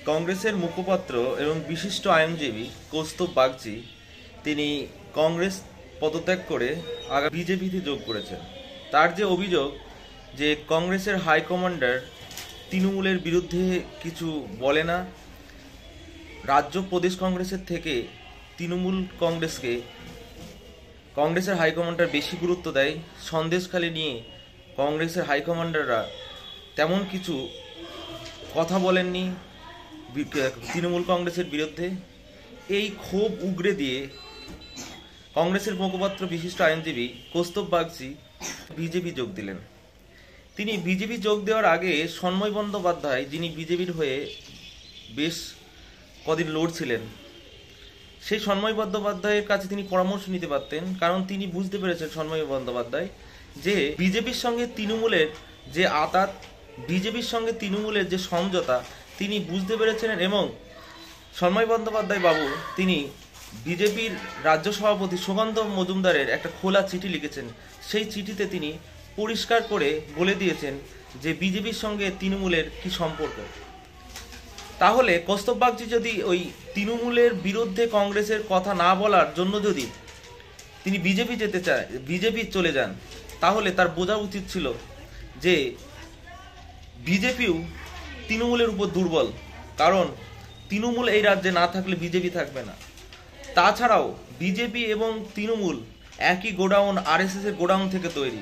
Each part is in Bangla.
কংগ্রেসের মুখপাত্র এবং বিশিষ্ট আইনজীবী কৌস্তব বাগচি তিনি কংগ্রেস পদত্যাগ করে বিজেপিতে যোগ করেছেন। তার যে অভিযোগ যে কংগ্রেসের হাইকমান্ডার তৃণমূলের বিরুদ্ধে কিছু বলে না, রাজ্য প্রদেশ কংগ্রেসের থেকে তৃণমূল কংগ্রেসকে কংগ্রেসের হাইকমান্ডার বেশি গুরুত্ব দেয়। সন্দেশখালি নিয়ে কংগ্রেসের হাইকমান্ডাররা তেমন কিছু কথা বলেননি তৃণমূল কংগ্রেসের বিরুদ্ধে। এই ক্ষোভ উগরে দিয়ে কংগ্রেসের মুখপাত্র বিশিষ্ট আইনজীবী কৌস্তব বাগচি বিজেপি যোগ দিলেন। তিনি বিজেপি যোগ দেওয়ার আগে সন্ময় বন্দ্যোপাধ্যায়, যিনি বিজেপির হয়ে বেশ কদিন লড়ছিলেন, সেই সন্ময় বন্দ্যোপাধ্যায়ের কাছে তিনি পরামর্শ নিতে পারতেন, কারণ তিনি বুঝতে পেরেছেন সন্ময় বন্দ্যোপাধ্যায় যে বিজেপির সঙ্গে তৃণমূলের যে আঁতাত, বিজেপির সঙ্গে তৃণমূলের যে সমঝোতা তিনি বুঝতে পেরেছেন। এবং সন্ময় বন্দ্যোপাধ্যায় বাবু তিনি বিজেপির রাজ্য সভাপতি সুকান্ত মজুমদারের একটা খোলা চিঠি লিখেছেন। সেই চিঠিতে তিনি পরিষ্কার করে বলে দিয়েছেন যে বিজেপির সঙ্গে তৃণমূলের কি সম্পর্ক। তাহলে কৌস্তব বাগচি যদি ওই তৃণমূলের বিরুদ্ধে কংগ্রেসের কথা না বলার জন্য যদি তিনি বিজেপি যেতে চায়, বিজেপি চলে যান, তাহলে তার বোঝা উচিত ছিল যে বিজেপিও তৃণমূলের উপর দুর্বল, কারণ তৃণমূল এই রাজ্যে না থাকলে বিজেপি থাকবে না। তাছাড়াও বিজেপি এবং তৃণমূল একই গোডাউন, আরএসএস এর গোডাউন থেকে তৈরি,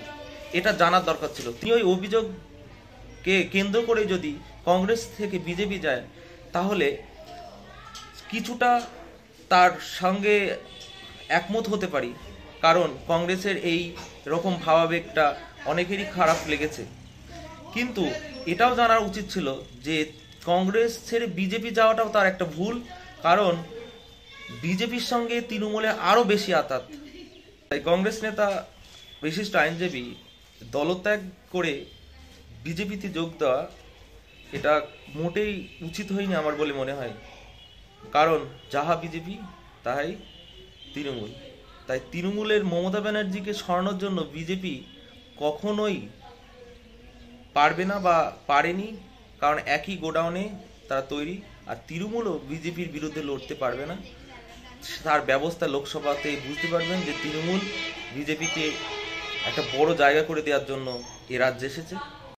এটা জানার দরকার ছিল। তিনি ওই অভিযোগকে কেন্দ্র করে যদি কংগ্রেস থেকে বিজেপি যায়, তাহলে কিছুটা তার সঙ্গে একমত হতে পারি, কারণ কংগ্রেসের এই রকম ভাবাবেগটা অনেকেরই খারাপ লেগেছে। কিন্তু এটাও জানার উচিত ছিল যে কংগ্রেস ছেড়ে বিজেপি যাওয়াটাও তার একটা ভুল, কারণ বিজেপির সঙ্গে তৃণমূলের আরও বেশি আঁতাত। তাই কংগ্রেস নেতা বিশিষ্ট আইনজীবী দলত্যাগ করে বিজেপিতে যোগ দেওয়া এটা মোটেই উচিত হয়নি আমার বলে মনে হয়, কারণ যাহা বিজেপি তাহাই তৃণমূল। তাই তৃণমূলের মমতা ব্যানার্জিকে সরানোর জন্য বিজেপি কখনোই পারবে না বা পারেনি, কারণ একই গোডাউনে তারা তৈরি। আর তৃণমূলও বিজেপির বিরুদ্ধে লড়তে পারবে না। তার ব্যবস্থা লোকসভাতে বুঝতে পারবেন যে তৃণমূল বিজেপিকে একটা বড় জায়গা করে দেওয়ার জন্য এ রাজ্যে এসেছে।